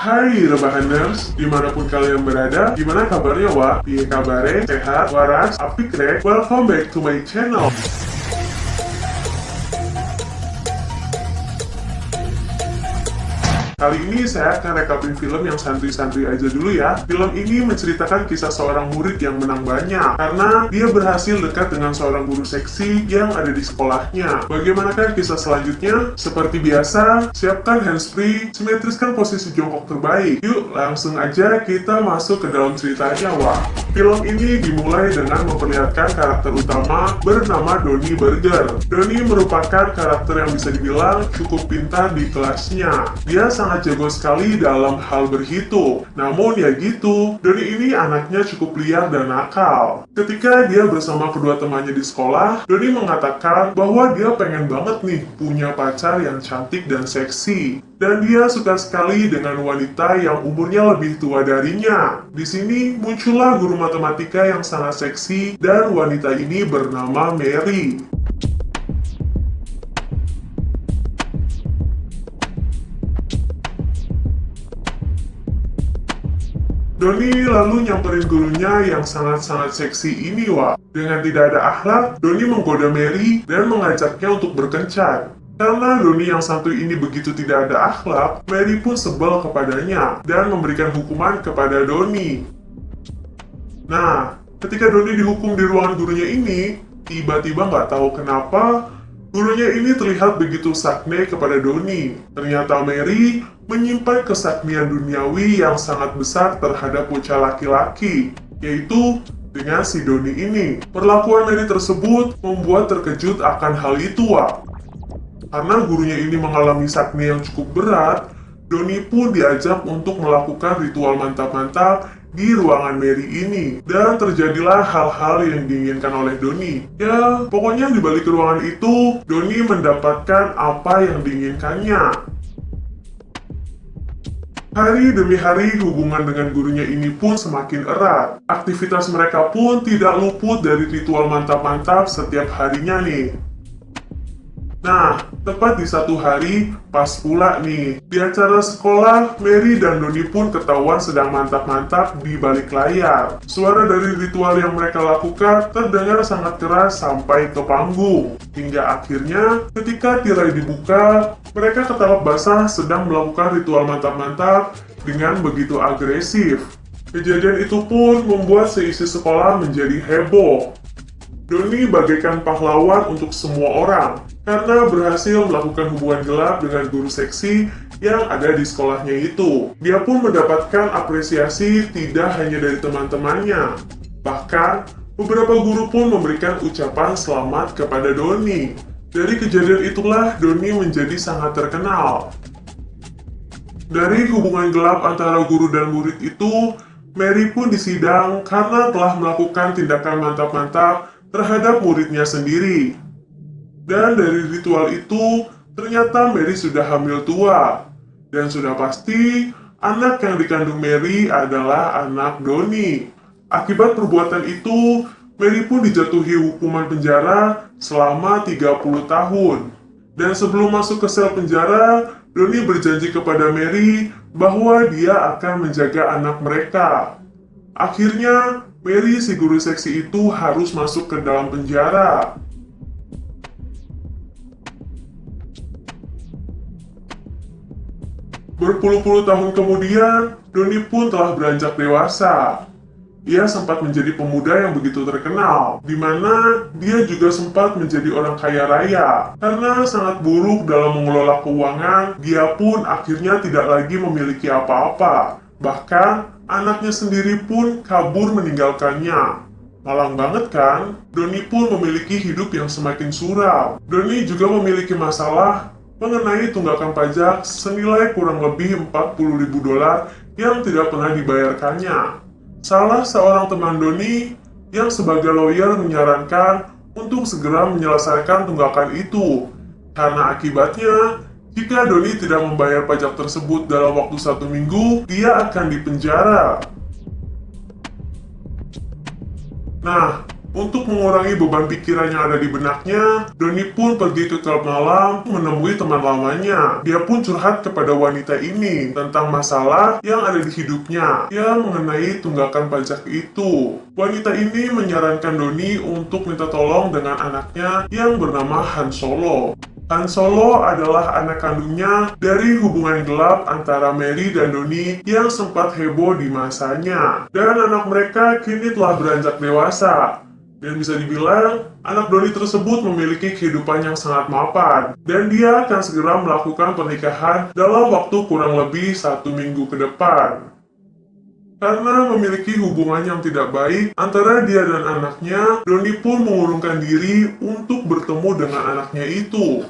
Hai Rebahaners, dimanapun kalian berada, gimana kabarnya wa? Piye kabare, sehat, waras, apik rek? Welcome back to my channel. Kali ini saya akan rekapin film yang santuy-santuy aja dulu ya. Film ini menceritakan kisah seorang murid yang menang banyak karena dia berhasil dekat dengan seorang guru seksi yang ada di sekolahnya. Bagaimanakah kisah selanjutnya? Seperti biasa, siapkan handsfree, simetriskan posisi jongkok terbaik. Yuk, langsung aja kita masuk ke dalam ceritanya, wah. Film ini dimulai dengan memperlihatkan karakter utama bernama Donnie Burger. Donnie merupakan karakter yang bisa dibilang cukup pintar di kelasnya. Dia sangat jago sekali dalam hal berhitung. Namun ya gitu, Donnie ini anaknya cukup liar dan nakal. Ketika dia bersama kedua temannya di sekolah, Donnie mengatakan bahwa dia pengen banget nih punya pacar yang cantik dan seksi. Dan dia suka sekali dengan wanita yang umurnya lebih tua darinya. Di sini muncullah guru matematika yang sangat seksi dan wanita ini bernama Mary. Donnie lalu nyamperin gurunya yang sangat-sangat seksi ini, wah. Dengan tidak ada akhlak, Donnie menggoda Mary dan mengajaknya untuk berkencan. Karena Donnie yang santuy ini begitu tidak ada akhlak, Mary pun sebel kepadanya dan memberikan hukuman kepada Donnie. Nah, ketika Donnie dihukum di ruangan gurunya ini, tiba-tiba nggak tahu kenapa, gurunya ini terlihat begitu sakne kepada Donnie. Ternyata Mary menyimpan kesaknian duniawi yang sangat besar terhadap bocah laki-laki, yaitu dengan si Donnie ini. Perlakuan Mary tersebut membuat terkejut akan hal itu, wah. Karena gurunya ini mengalami sakne yang cukup berat, Donnie pun diajak untuk melakukan ritual mantap-mantap di ruangan Mary ini. Dan terjadilah hal-hal yang diinginkan oleh Donnie. Ya, pokoknya di balik ruangan itu, Donnie mendapatkan apa yang diinginkannya. Hari demi hari hubungan dengan gurunya ini pun semakin erat. Aktivitas mereka pun tidak luput dari ritual mantap-mantap setiap harinya nih. Nah, tepat di satu hari, pas pula nih, di acara sekolah, Mary dan Donnie pun ketahuan sedang mantap-mantap di balik layar. Suara dari ritual yang mereka lakukan terdengar sangat keras sampai ke panggung. Hingga akhirnya, ketika tirai dibuka, mereka ketawa basah sedang melakukan ritual mantap-mantap dengan begitu agresif. Kejadian itu pun membuat seisi sekolah menjadi heboh. Donnie bagaikan pahlawan untuk semua orang, karena berhasil melakukan hubungan gelap dengan guru seksi yang ada di sekolahnya itu. Dia pun mendapatkan apresiasi tidak hanya dari teman-temannya. Bahkan, beberapa guru pun memberikan ucapan selamat kepada Donnie. Dari kejadian itulah Donnie menjadi sangat terkenal. Dari hubungan gelap antara guru dan murid itu, Mary pun disidang karena telah melakukan tindakan mantap-mantap terhadap muridnya sendiri. Dan dari ritual itu, ternyata Mary sudah hamil tua. Dan sudah pasti, anak yang dikandung Mary adalah anak Donnie. Akibat perbuatan itu, Mary pun dijatuhi hukuman penjara selama 30 tahun. Dan sebelum masuk ke sel penjara, Donnie berjanji kepada Mary bahwa dia akan menjaga anak mereka. Akhirnya, Mary si guru seksi itu harus masuk ke dalam penjara. Berpuluh-puluh tahun kemudian, Donnie pun telah beranjak dewasa. Ia sempat menjadi pemuda yang begitu terkenal, di mana dia juga sempat menjadi orang kaya raya. Karena sangat buruk dalam mengelola keuangan, dia pun akhirnya tidak lagi memiliki apa-apa. Bahkan, anaknya sendiri pun kabur meninggalkannya. Malang banget kan? Donnie pun memiliki hidup yang semakin suram. Donnie juga memiliki masalah mengenai tunggakan pajak senilai kurang lebih 40.000 dolar yang tidak pernah dibayarkannya. Salah seorang teman Donnie yang sebagai lawyer menyarankan untuk segera menyelesaikan tunggakan itu. Karena akibatnya, jika Donnie tidak membayar pajak tersebut dalam waktu 1 minggu, dia akan dipenjara. Nah, Untuk mengurangi beban pikiran yang ada di benaknya, Doni pun pergi ke klub malam menemui teman lamanya. Dia pun curhat kepada wanita ini tentang masalah yang ada di hidupnya yang mengenai tunggakan pajak itu. Wanita ini menyarankan Doni untuk minta tolong dengan anaknya yang bernama Han Solo. Han Solo adalah anak kandungnya dari hubungan gelap antara Mary dan Doni yang sempat heboh di masanya. Dan anak mereka kini telah beranjak dewasa. Dan bisa dibilang, anak Doni tersebut memiliki kehidupan yang sangat mapan. Dan dia akan segera melakukan pernikahan dalam waktu kurang lebih 1 minggu ke depan. Karena memiliki hubungan yang tidak baik antara dia dan anaknya, Doni pun mengurungkan diri untuk bertemu dengan anaknya itu.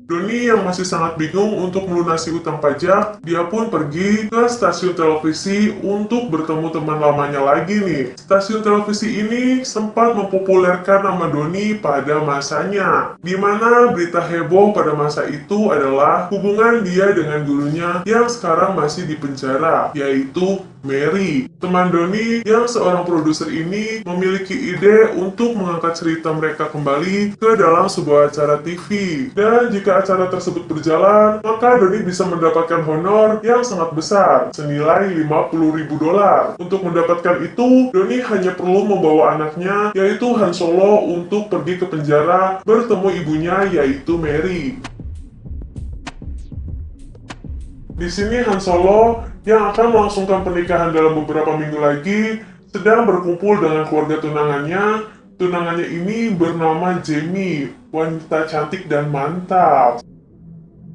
Doni yang masih sangat bingung untuk melunasi utang pajak, dia pun pergi ke stasiun televisi untuk bertemu teman lamanya lagi nih. Stasiun televisi ini sempat mempopulerkan nama Doni pada masanya, di mana berita heboh pada masa itu adalah hubungan dia dengan gurunya yang sekarang masih di penjara, yaitu Mary. Teman Doni yang seorang produser ini memiliki ide untuk mengangkat cerita mereka kembali ke dalam sebuah acara TV. Dan jika acara tersebut berjalan, maka Doni bisa mendapatkan honor yang sangat besar, senilai $50.000. Untuk mendapatkan itu, Doni hanya perlu membawa anaknya, yaitu Han Solo, untuk pergi ke penjara bertemu ibunya, yaitu Mary. Di sini Han Solo yang akan melangsungkan pernikahan dalam beberapa minggu lagi sedang berkumpul dengan keluarga tunangannya. Tunangannya ini bernama Jamie, wanita cantik dan mantap.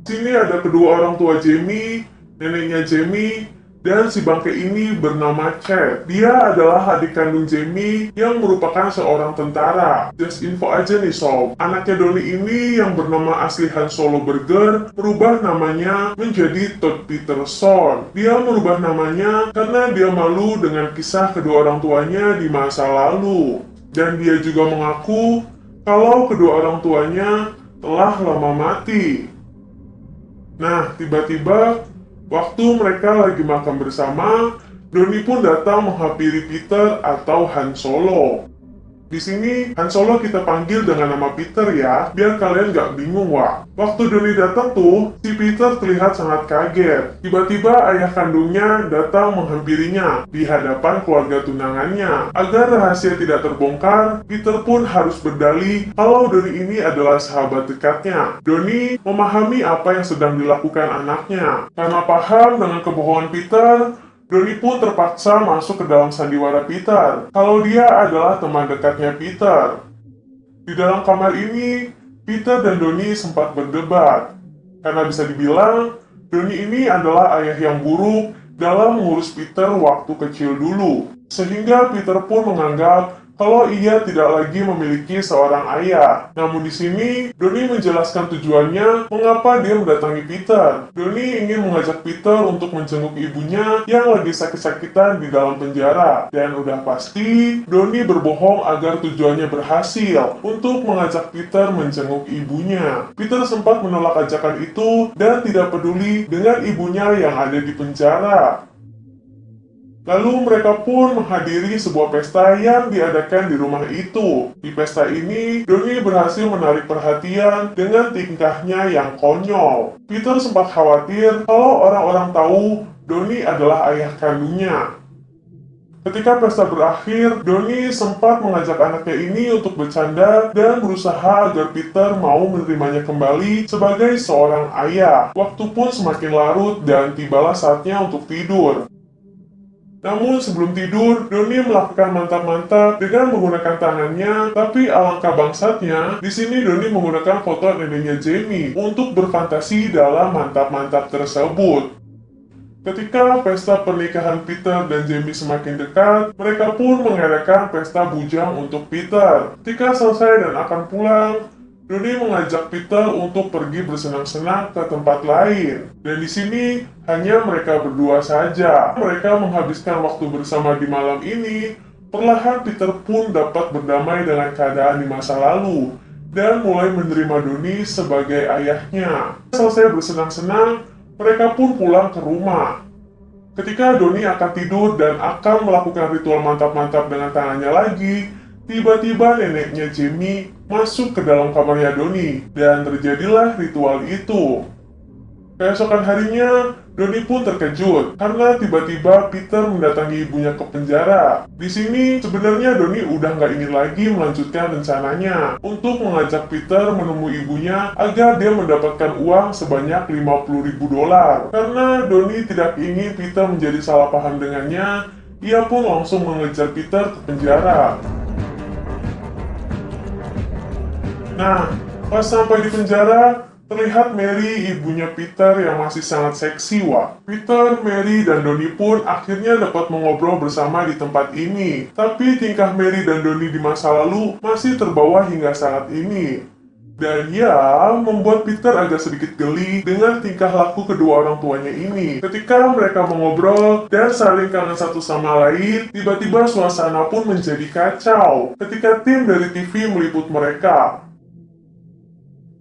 Di sini ada kedua orang tua Jamie, neneknya Jamie, dan si bangke ini bernama Chad. Dia adalah adik kandung Jamie yang merupakan seorang tentara. Just info aja nih sob, anaknya Doni ini yang bernama asli Han Solo Burger merubah namanya menjadi Todd Peterson. Dia merubah namanya karena dia malu dengan kisah kedua orang tuanya di masa lalu. Dan dia juga mengaku kalau kedua orang tuanya telah lama mati. Nah, tiba-tiba waktu mereka lagi makan bersama, Doni pun datang menghampiri Peter atau Han Solo. Di sini, Han Solo kita panggil dengan nama Peter ya, biar kalian gak bingung wah. Waktu Doni datang tuh, si Peter terlihat sangat kaget. Tiba-tiba ayah kandungnya datang menghampirinya di hadapan keluarga tunangannya. Agar rahasia tidak terbongkar, Peter pun harus berdalih kalau Doni ini adalah sahabat dekatnya. Doni memahami apa yang sedang dilakukan anaknya. Karena paham dengan kebohongan Peter, Doni pun terpaksa masuk ke dalam sandiwara Peter, kalau dia adalah teman dekatnya Peter. Di dalam kamar ini, Peter dan Doni sempat berdebat, karena bisa dibilang, Doni ini adalah ayah yang buruk dalam mengurus Peter waktu kecil dulu. Sehingga Peter pun menganggap kalau ia tidak lagi memiliki seorang ayah. Namun di sini, Doni menjelaskan tujuannya mengapa dia mendatangi Peter. Doni ingin mengajak Peter untuk menjenguk ibunya yang lagi sakit-sakitan di dalam penjara. Dan udah pasti, Doni berbohong agar tujuannya berhasil untuk mengajak Peter menjenguk ibunya. Peter sempat menolak ajakan itu dan tidak peduli dengan ibunya yang ada di penjara. Lalu mereka pun menghadiri sebuah pesta yang diadakan di rumah itu. Di pesta ini, Doni berhasil menarik perhatian dengan tingkahnya yang konyol. Peter sempat khawatir kalau orang-orang tahu Doni adalah ayah kandungnya. Ketika pesta berakhir, Doni sempat mengajak anaknya ini untuk bercanda dan berusaha agar Peter mau menerimanya kembali sebagai seorang ayah. Waktu pun semakin larut dan tibalah saatnya untuk tidur. Namun sebelum tidur, Doni melakukan mantap-mantap dengan menggunakan tangannya, tapi alangkah bangsatnya, di sini Doni menggunakan foto neneknya Jamie untuk berfantasi dalam mantap-mantap tersebut. Ketika pesta pernikahan Peter dan Jamie semakin dekat, mereka pun mengadakan pesta bujang untuk Peter. Ketika selesai dan akan pulang, Doni mengajak Peter untuk pergi bersenang-senang ke tempat lain. Dan di sini hanya mereka berdua saja. Mereka menghabiskan waktu bersama di malam ini. Perlahan Peter pun dapat berdamai dengan keadaan di masa lalu dan mulai menerima Doni sebagai ayahnya. Selesai bersenang-senang, mereka pun pulang ke rumah. Ketika Doni akan tidur dan akan melakukan ritual mantap-mantap dengan tangannya lagi, Tiba-tiba neneknya Jamie masuk ke dalam kamarnya Donnie, dan terjadilah ritual itu. Keesokan harinya, Donnie pun terkejut karena tiba-tiba Peter mendatangi ibunya ke penjara. Di sini sebenarnya Donnie udah nggak ingin lagi melanjutkan rencananya untuk mengajak Peter menemui ibunya agar dia mendapatkan uang sebanyak 50.000 dolar. Karena Donnie tidak ingin Peter menjadi salah paham dengannya, ia pun langsung mengejar Peter ke penjara. Nah, pas sampai di penjara, terlihat Mary, ibunya Peter yang masih sangat seksi, wah. Peter, Mary, dan Donnie pun akhirnya dapat mengobrol bersama di tempat ini. Tapi tingkah Mary dan Donnie di masa lalu masih terbawa hingga saat ini. Dan ya, membuat Peter agak sedikit geli dengan tingkah laku kedua orang tuanya ini. Ketika mereka mengobrol dan saling kangen satu sama lain, tiba-tiba suasana pun menjadi kacau ketika tim dari TV meliput mereka.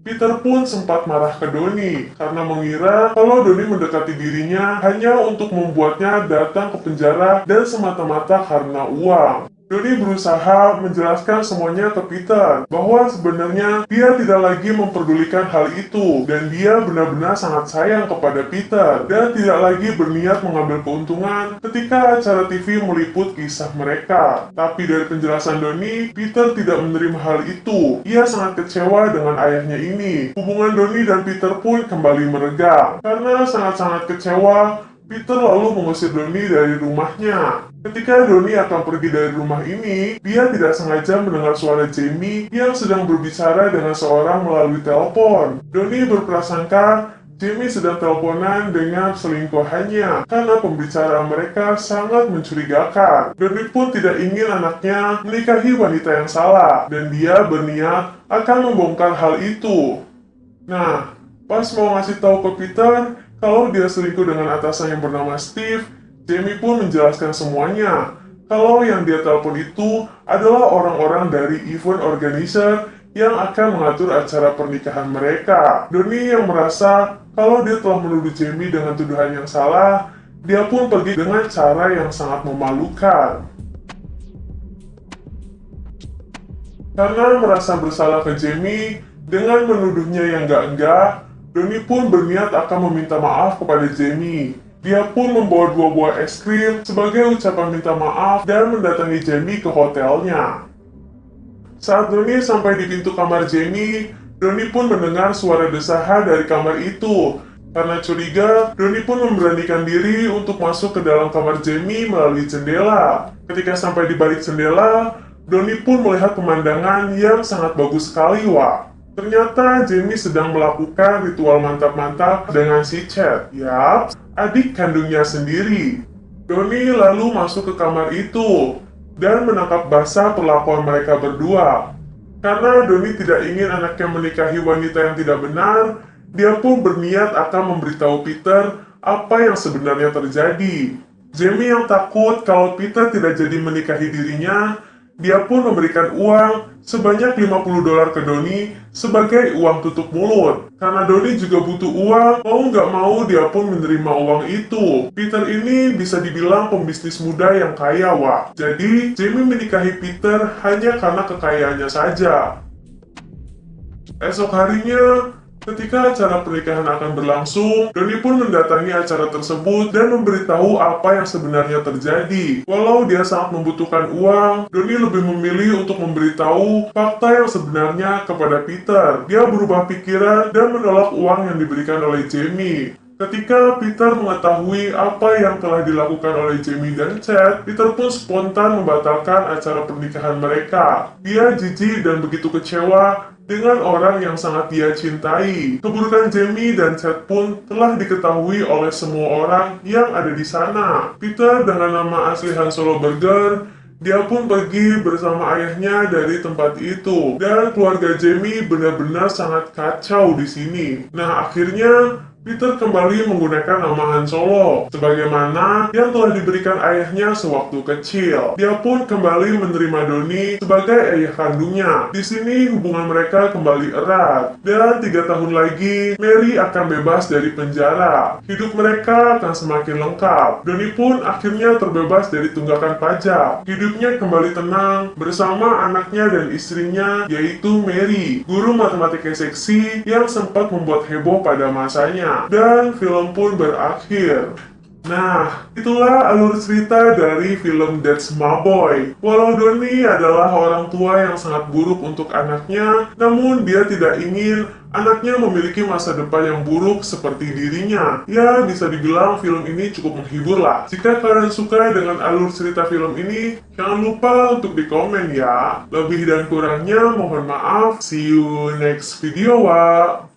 Peter pun sempat marah ke Donnie karena mengira kalau Donnie mendekati dirinya hanya untuk membuatnya datang ke penjara dan semata-mata karena uang. Donnie berusaha menjelaskan semuanya ke Peter bahwa sebenarnya dia tidak lagi memperdulikan hal itu dan dia benar-benar sangat sayang kepada Peter dan tidak lagi berniat mengambil keuntungan ketika acara TV meliput kisah mereka. Tapi dari penjelasan Donnie, Peter tidak menerima hal itu. Ia sangat kecewa dengan ayahnya ini. Hubungan Donnie dan Peter pun kembali meregang. Karena sangat-sangat kecewa, Peter lalu mengusir Donnie dari rumahnya. Ketika Donnie akan pergi dari rumah ini, dia tidak sengaja mendengar suara Jamie yang sedang berbicara dengan seorang melalui telepon. Donnie berprasangka Jamie sedang teleponan dengan selingkuhannya karena pembicaraan mereka sangat mencurigakan. Donnie pun tidak ingin anaknya menikahi wanita yang salah, dan dia berniat akan membongkar hal itu. Nah, pas mau ngasih tahu ke Peter kalau dia selingkuh dengan atasan yang bernama Steve, Jamie pun menjelaskan semuanya. Kalau yang dia telepon itu adalah orang-orang dari event organizer yang akan mengatur acara pernikahan mereka. Donnie yang merasa kalau dia telah menuduh Jamie dengan tuduhan yang salah, dia pun pergi dengan cara yang sangat memalukan. Karena merasa bersalah ke Jamie dengan menuduhnya yang enggak-enggak, Donnie pun berniat akan meminta maaf kepada Jamie. Dia pun membawa 2 buah es krim sebagai ucapan minta maaf dan mendatangi Jamie ke hotelnya. Saat Donnie sampai di pintu kamar Jamie, Donnie pun mendengar suara desahan dari kamar itu. Karena curiga, Donnie pun memberanikan diri untuk masuk ke dalam kamar Jamie melalui jendela. Ketika sampai di balik jendela, Donnie pun melihat pemandangan yang sangat bagus sekali, wah. Ternyata Jamie sedang melakukan ritual mantap-mantap dengan si Chad. Yap, adik kandungnya sendiri. Donnie lalu masuk ke kamar itu dan menangkap basah perlakuan mereka berdua. Karena Donnie tidak ingin anaknya menikahi wanita yang tidak benar, dia pun berniat akan memberitahu Peter apa yang sebenarnya terjadi. Jamie yang takut kalau Peter tidak jadi menikahi dirinya, dia pun memberikan uang sebanyak 50 dolar ke Donnie sebagai uang tutup mulut. Karena Donnie juga butuh uang, mau nggak mau dia pun menerima uang itu. Peter ini bisa dibilang pembisnis muda yang kaya, wah. Jadi, Jamie menikahi Peter hanya karena kekayaannya saja. Esok harinya, ketika acara pernikahan akan berlangsung, Donnie pun mendatangi acara tersebut dan memberitahu apa yang sebenarnya terjadi. Walau dia sangat membutuhkan uang, Donnie lebih memilih untuk memberitahu fakta yang sebenarnya kepada Peter. Dia berubah pikiran dan menolak uang yang diberikan oleh Jamie. Ketika Peter mengetahui apa yang telah dilakukan oleh Jamie dan Chad, Peter pun spontan membatalkan acara pernikahan mereka. Dia jijik dan begitu kecewa dengan orang yang sangat dia cintai. Keburukan Jamie dan Chad pun telah diketahui oleh semua orang yang ada di sana. Peter dengan nama asli Han Solo Burger, dia pun pergi bersama ayahnya dari tempat itu. Dan keluarga Jamie benar-benar sangat kacau di sini. Nah, akhirnya Peter kembali menggunakan nama Han Solo, sebagaimana yang telah diberikan ayahnya sewaktu kecil. Dia pun kembali menerima Donnie sebagai ayah kandungnya. Di sini hubungan mereka kembali erat, dan 3 tahun lagi Mary akan bebas dari penjara. Hidup mereka akan semakin lengkap. Donnie pun akhirnya terbebas dari tunggakan pajak. Hidupnya kembali tenang bersama anaknya dan istrinya, yaitu Mary, guru matematika seksi yang sempat membuat heboh pada masanya. Dan film pun berakhir. Nah, itulah alur cerita dari film That's My Boy. Walau Donnie adalah orang tua yang sangat buruk untuk anaknya, namun dia tidak ingin anaknya memiliki masa depan yang buruk seperti dirinya. Ya, bisa dibilang film ini cukup menghibur lah. Jika kalian suka dengan alur cerita film ini, jangan lupa untuk dikomen ya. Lebih dan kurangnya mohon maaf. See you next video, wa.